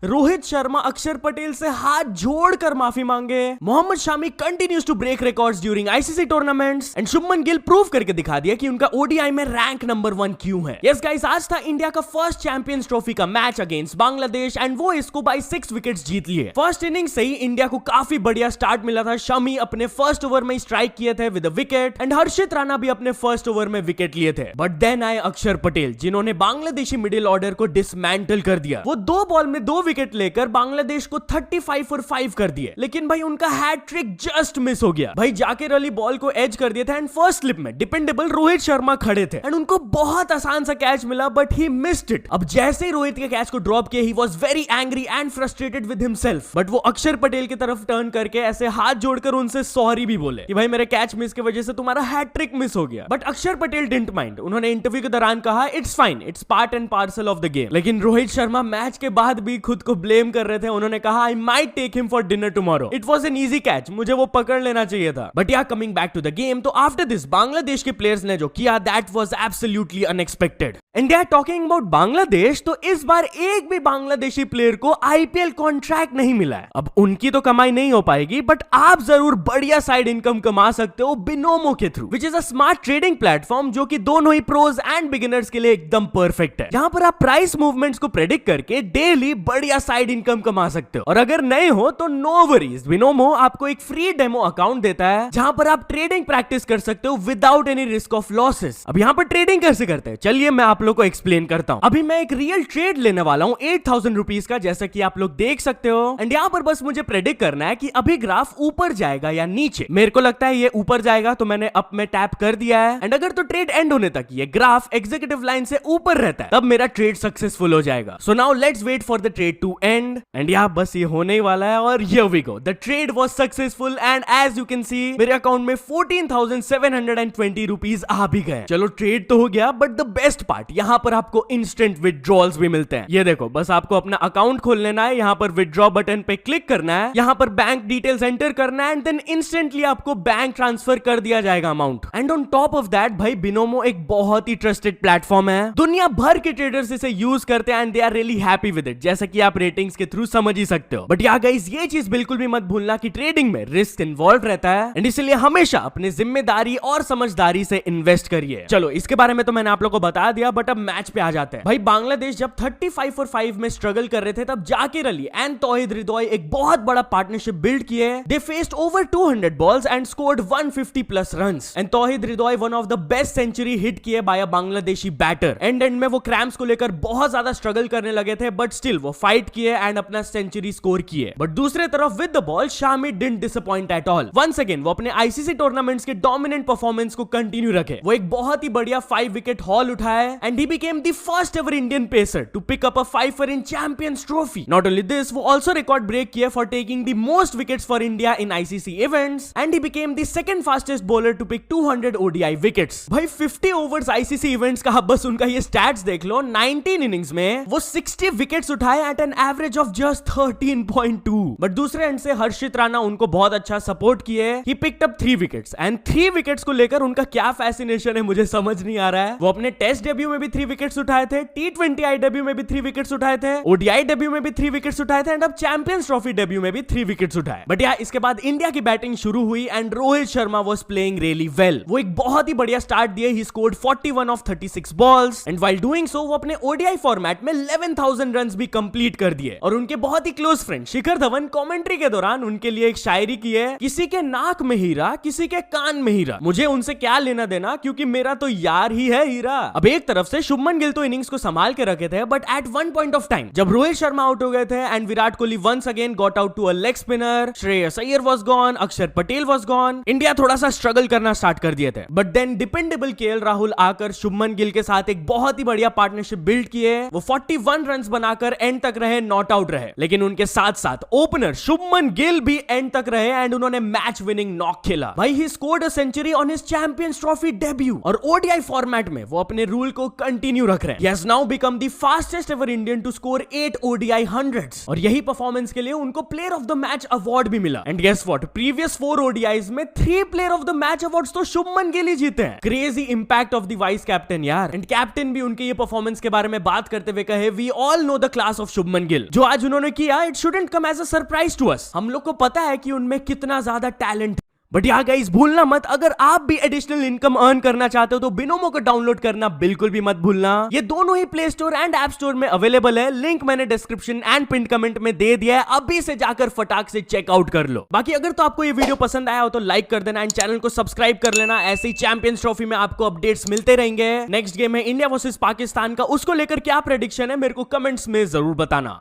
रोहित शर्मा अक्षर पटेल से हाथ जोड़कर माफी मांगे। Mohammed Shami continues to break records during ICC tournaments and Shubman Gill prove करके दिखा दिया कि उनका ओडीआई में रैंक नंबर 1 क्यों है। यस गाइस, आज था इंडिया का फर्स्ट चैंपियंस ट्रॉफी का मैच अगेंस्ट बांग्लादेश एंड वो इसको बाय 6 विकेट्स जीत लिए। फर्स्ट इनिंग से ही इंडिया को काफी बढ़िया स्टार्ट मिला था। शमी अपने फर्स्ट ओवर में स्ट्राइक किए थे विद अ विकेट एंड हर्षित राणा भी अपने फर्स्ट ओवर में विकेट लिए थे। बट देन आए अक्षर पटेल जिन्होंने बांग्लादेशी मिडिल ऑर्डर को डिसमेंटल कर दिया। वो 2 बॉल में 2 विकेट लेकर बांग्लादेश को 35 for 5 कर दिए। लेकिन भाई उनका हैट ट्रिक जस्ट मिस हो गया। भाई जाकिर अली बॉल को एज कर दिया था एंड फर्स्ट स्लिप में डिपेंडेबल रोहित शर्मा खड़े थे एंड उनको बहुत आसान सा कैच मिला बट ही मिस्ड इट। अब जैसे ही रोहित के कैच को ड्रॉप किया he was very angry and frustrated with himself. But वो अक्षर पटेल की तरफ टर्न करके ऐसे हाथ जोड़कर उनसे सॉरी भी बोले कि भाई मेरे कैच मिस की वजह से तुम्हारा हैट ट्रिक मिस हो गया। बट अक्षर पटेल डिडंट माइंड। उन्होंने इंटरव्यू के दौरान कहा it's fine, it's part and parcel of the game. लेकिन रोहित शर्मा मैच के बाद भी खुद को ब्लेम कर रहे थे। उन्होंने कहा I might take him for dinner tomorrow, it was an easy catch, मुझे वो पकड़ लेना चाहिए था। But yeah coming back to the game, तो आफ्टर दिस बांग्लादेश के प्लेयर्स ने जो किया that was absolutely unexpected. India talking about Bangladesh, तो इस बार एक भी बांग्लादेशी प्लेयर को आईपीएल कॉन्ट्रैक्ट नहीं मिला है। अब उनकी तो कमाई नहीं हो पाएगी बट आप जरूर बढ़िया साइड इनकम कमा सकते हो बिनोमो के through, which is a smart trading platform जो कि दोनों ही प्रोज एंड बिगिनर्स के लिए एकदम परफेक्ट है। जहां पर आप प्राइस मूवमेंट्स को प्रेडिक्ट करके डेली बढ़िया साइड इनकम कमा सकते हो। और अगर नए हो तो नो वरीज, बिनोमो आपको एक फ्री डेमो अकाउंट देता है जहां पर आप ट्रेडिंग प्रैक्टिस कर सकते हो without any risk of losses. अब यहां पर ट्रेडिंग कैसे करते हैं चलिए मैं आप लोग को एक्सप्लेन करता हूं। अभी मैं एक रियल ट्रेड लेने वाला हूं 8000 रुपीज का, जैसा कि आप लोग देख सकते हो। एंड यहां पर बस मुझे प्रेडिक्ट करना है कि अभी ग्राफ ऊपर जाएगा या नीचे। मेरे को लगता है ये ऊपर जाएगा तो मैंने अप में टैप कर दिया है। एंड अगर तो ट्रेड एंड होने तक ये ग्राफ एग्जीक्यूटिव लाइन से ऊपर रहता है तब मेरा ट्रेड सक्सेसफुल हो जाएगा। So now let's wait for the trade to end. And यहां बस ये होने ही वाला है और here we go, the trade was successful and as you can see मेरे अकाउंट में 14,720 रुपीज आ भी गए। चलो ट्रेड तो हो गया बट द बेस्ट पार्ट, यहां पर आपको इंस्टेंट विड्रॉल्स भी मिलते हैं। ये देखो बस आपको अपना अकाउंट खोल लेना है, यहां पर विड्रॉ बटन पे क्लिक करना है, यहां पर बैंक डिटेल्स एंटर करना है एंड देन इंस्टेंटली आपको बैंक ट्रांसफर कर दिया जाएगा amount. And on top of that भाई बिनोमो एक बहुत ही ट्रस्टेड प्लेटफॉर्म है। दुनिया भर के ट्रेडर्स इसे यूज करते हैं and they are really happy with it, जैसा कि आप रेटिंग्स के थ्रू समझ ही सकते हो। बट या गाइस ये चीज बिल्कुल भी मत भूलना कि ट्रेडिंग में रिस्क इन्वॉल्व रहता है एंड इसलिए हमेशा अपनी जिम्मेदारी और समझदारी से इन्वेस्ट करिए। चलो इसके बारे में तो मैंने आप लोगों को बता दिया बट अब मैच पे आ जाते हैं। भाई बांग्लादेश जब 35 for 5 में स्ट्रगल कर रहे थे तब जाकिर अली एंड तौहीद रिदवाई एक बहुत बड़ा पार्टनरशिप बिल्ड किए। They faced over 200 balls and scored 150 plus runs and Towhid Hridoy one of the best century hit किए by a Bangladeshi batter. And में वो क्रैम्प्स को लेकर बहुत ज्यादा स्ट्रगल करने लगे थे बट स्टिल वो फाइट किए एंड अपना सेंचुरी स्कोर किए। बट दूसरे तरफ with the ball Shami didn't disappoint at all. Once again वो अपने आईसीसी टूर्नामेंट्स के डोमिनेंट परफॉर्मेंस को कंटिन्यू रखे। वो एक बहुत ही बढ़िया 5 विकेट हॉल उठाए and he became the first ever Indian pacer to pick up a 5 in Champions Trophy. Not only this, वो also record break किया for taking the most wickets for India in ICC events and he became the second fastest bowler to pick 200 ODI wickets. भाई 50 overs ICC events का बस उनका ये stats देख लो। 19 innings में वो 60 wickets उठाए at an average of just 13.2. But दूसरे एंड से हर्षित राणा उनको बहुत अच्छा सपोर्ट किए। He picked up 3 wickets and 3 wickets को लेकर उनका क्या फैसिनेशन है मुझे समझ नहीं आ रहा है। वो अपने टेस्ट डेब्यू में भी 3 विकेट्स उठाए थे, T20 डेब्यू में भी 3 विकेट्स उठाए थे, ओडीआई डेब्यू में भी 3 विकेट्स उठाए थे एंड अब चैंपियंस ट्रॉफी डेब्यू में भी 3 विकेट्स उठाए। बट यार इसके बाद इंडिया की बैटिंग शुरू हुई and Rohit Sharma was playing really well. वो एक बहुत ही बढ़िया स्टार्ट दिए। He scored 41 of 36 balls and while doing so वो अपने ओडीआई फॉर्मेट में 11,000 रन्स भी कंप्लीट कर दिए। और उनके बहुत ही close friend Shikhar Dhawan commentary के दौरान उनके लिए एक शायरी की है, किसी के नाक में हीरा किसी के कान में हीरा, मुझे उनसे क्या लेना देना क्योंकि मेरा तो यार ही है हीरा। अब एक तरफ से शुभमन गिल तो इनिंग्स को संभाल के रखे थे but at one point of time जब रोहित शर्मा आउट हो गए थे and Virat Kohli once again got out to a leg spinner, Shreyas Iyer was gone, Akshar Patel was gone, India थोड़ा सा स्ट्रगल करना स्टार्ट कर दिए थे। But then dependable KL Rahul आकर शुभमन गिल के साथ एक बहुत ही बढ़िया पार्टनरशिप बिल्ड किए। वो 41 रन्स बनाकर एंड तक रहे, नॉट आउट रहे। लेकिन उनके साथ साथ ओपनर शुभमन गिल भी एंड तक रहे एंड उन्होंने मैच विनिंग नॉक खेला। भाई he scored a century on his Champions Trophy debut और ओडीआई फॉर्मेट में वो अपने रूल को कंटिन्यू रख रहे हैं। He has now become the fastest ever Indian to score 8 ODI 100s और यही परफॉर्मेंस के लिए उनको player of the match award भी मिला। And guess what, previous 4 ODIs में 3 player of the match awards तो शुभमन गिल ही जीते हैं। Crazy impact of the vice captain यार। एंड कैप्टन भी उनके ये परफॉर्मेंस के बारे में बात करते हुए कहे, we all know the class of Shubman Shubman Gill. जो आज उन्होंने किया, it shouldn't come as a surprise to us. हम लोग को पता है कि उनमें कितना ज्यादा टैलेंट। बट यहाँ गाइस भूलना मत, अगर आप भी एडिशनल इनकम अर्न करना चाहते हो तो बिनोमो को डाउनलोड करना बिल्कुल भी मत भूलना। ये दोनों ही play store and app store में अवेलेबल है। लिंक मैंने डिस्क्रिप्शन एंड पिन कमेंट में दे दिया है, अभी से जाकर फटाक से चेकआउट कर लो। बाकी अगर तो आपको ये वीडियो पसंद आया हो तो लाइक कर देना एंड चैनल को सब्सक्राइब कर लेना। ऐसे ही चैंपियंस ट्रॉफी में आपको अपडेट्स मिलते रहेंगे। नेक्स्ट गेम है इंडिया वर्सेस पाकिस्तान का, उसको लेकर क्या प्रेडिक्शन है मेरे को कमेंट्स में जरूर बताना।